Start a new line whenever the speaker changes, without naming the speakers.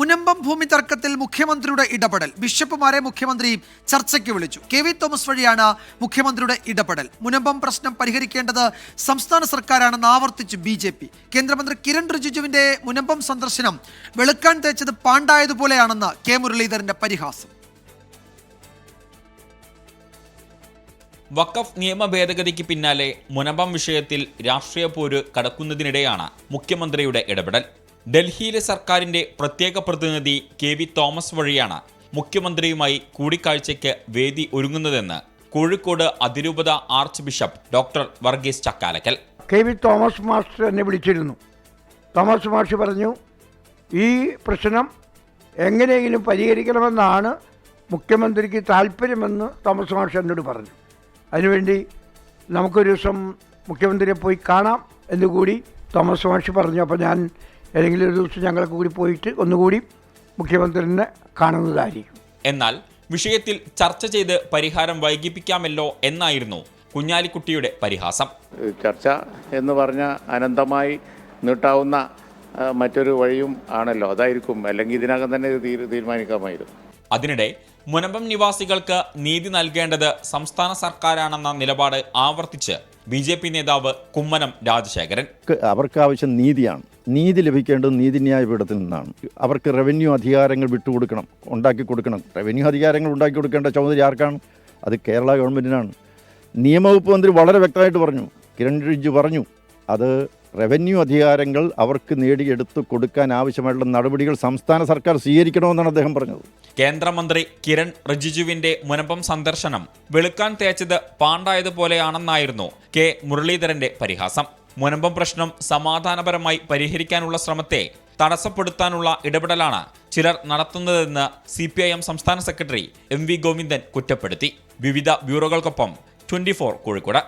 മുനമ്പം ഭൂമി തർക്കത്തിൽ മുഖ്യമന്ത്രിയുടെ ഇടപെടൽ. ബിഷപ്പുമാരെ മുഖ്യമന്ത്രി ചർച്ചയ്ക്ക് വിളിച്ചു. കെ.വി. തോമസ് വഴിയാണ് മുഖ്യമന്ത്രിയുടെ ഇടപെടൽ. മുനമ്പം പ്രശ്നം പരിഹരിക്കേണ്ടത് സംസ്ഥാന സർക്കാരാണെന്ന് ആവർത്തിച്ചു BJP. കേന്ദ്രമന്ത്രി കിരൺ റിജിജുവിന്റെ മുനമ്പം സന്ദർശനം വെളുക്കാൻ തേച്ചത് പാണ്ടായതുപോലെയാണെന്ന് കെ. മുരളീധരന്റെ പരിഹാസം.
വഖഫ് നിയമ ഭേദഗതിക്ക് പിന്നാലെ മുനമ്പം വിഷയത്തിൽ രാഷ്ട്രീയ പോര് കടക്കുന്നതിനിടെയാണ് മുഖ്യമന്ത്രിയുടെ ഇടപെടൽ. ഡൽഹിയിലെ സർക്കാരിന്റെ പ്രത്യേക പ്രതിനിധി കെ.വി. തോമസ് വഴിയാണ് മുഖ്യമന്ത്രിയുമായി കൂടിക്കാഴ്ചയ്ക്ക് വേദി ഒരുങ്ങുന്നതെന്ന് കോഴിക്കോട് അതിരൂപത arch bishop doctor Varghese Chakkalakkal.
K V. Thomas master എന്നെ വിളിച്ചിരുന്നു. തോമസ് മാസ്റ്റർ പറഞ്ഞു, ഈ പ്രശ്നം എങ്ങനെയെങ്കിലും പരിഹരിക്കണമെന്നാണ് മുഖ്യമന്ത്രിക്ക് താല്പര്യമെന്ന് തോമസ് മാസ്റ്റർ എന്നോട് പറഞ്ഞു. അതിനുവേണ്ടി നമുക്കൊരു ദിവസം മുഖ്യമന്ത്രിയെ പോയി കാണാം എന്നുകൂടി തോമസ് മാസ്റ്റർ പറഞ്ഞു. അപ്പോൾ ഞാൻ ഏതെങ്കിലും ഒരു ദിവസം ഞങ്ങളൊക്കെ കൂടി പോയിട്ട് ഒന്നുകൂടി മുഖ്യമന്ത്രിനെ കാണുന്നതായിരിക്കും.
എന്നാൽ വിഷയത്തിൽ ചർച്ച ചെയ്ത് പരിഹാരം വൈകിപ്പിക്കാമല്ലോ എന്നായിരുന്നു കുഞ്ഞാലിക്കുട്ടിയുടെ പരിഹാസം.
ചർച്ച എന്ന് പറഞ്ഞ അനന്തമായി നീട്ടാവുന്ന മറ്റൊരു വഴിയും ആണല്ലോ, അതായിരിക്കും. അല്ലെങ്കിൽ ഇതിനകം തന്നെ തീരുമാനിക്കാമായിരുന്നു.
അതിനിടെ മുനമ്പം നിവാസികൾക്ക് നീതി നൽകേണ്ടത് സംസ്ഥാന സർക്കാരാണെന്ന നിലപാട് ആവർത്തിച്ച് BJP നേതാവ് കുമ്മനം രാജശേഖരൻ.
അവർക്ക് ആവശ്യം നീതിയാണ്. നീതി ലഭിക്കേണ്ടത് നീതിന്യായ പീഠത്തിൽ നിന്നാണ്. അവർക്ക് റവന്യൂ അധികാരങ്ങൾ വിട്ടുകൊടുക്കണം, ഉണ്ടാക്കി കൊടുക്കണം. റവന്യൂ അധികാരങ്ങൾ ഉണ്ടാക്കി കൊടുക്കേണ്ട ചുമതല ആർക്കാണ്? അത് കേരള ഗവൺമെൻറ്റിനാണ്. നിയമവകുപ്പ് മന്ത്രി വളരെ വ്യക്തമായിട്ട് പറഞ്ഞു, കിരൺ റിജിജു പറഞ്ഞു, അത് റവന്യൂ അധികാരങ്ങൾ അവർക്ക് നേടിയെടുത്ത് കൊടുക്കാൻ ആവശ്യമായിട്ടുള്ള നടപടികൾ സംസ്ഥാന സർക്കാർ സ്വീകരിക്കണമെന്നാണ് അദ്ദേഹം പറഞ്ഞത്.
കേന്ദ്രമന്ത്രി കിരൺ റിജിജുവിന്റെ മുനമ്പം സന്ദർശനം വെളുക്കാൻ തേച്ചത് പാണ്ടായതുപോലെയാണെന്നായിരുന്നു കെ. മുരളീധരന്റെ പരിഹാസം. മുനമ്പം പ്രശ്നം സമാധാനപരമായി പരിഹരിക്കാനുള്ള ശ്രമത്തെ തടസ്സപ്പെടുത്താനുള്ള ഇടപെടലാണ് ചിലർ നടത്തുന്നതെന്ന് CPIM സംസ്ഥാന സെക്രട്ടറി MV ഗോവിന്ദൻ കുറ്റപ്പെടുത്തി. വിവിധ ബ്യൂറോകൾക്കൊപ്പം 24 കോഴിക്കോട്.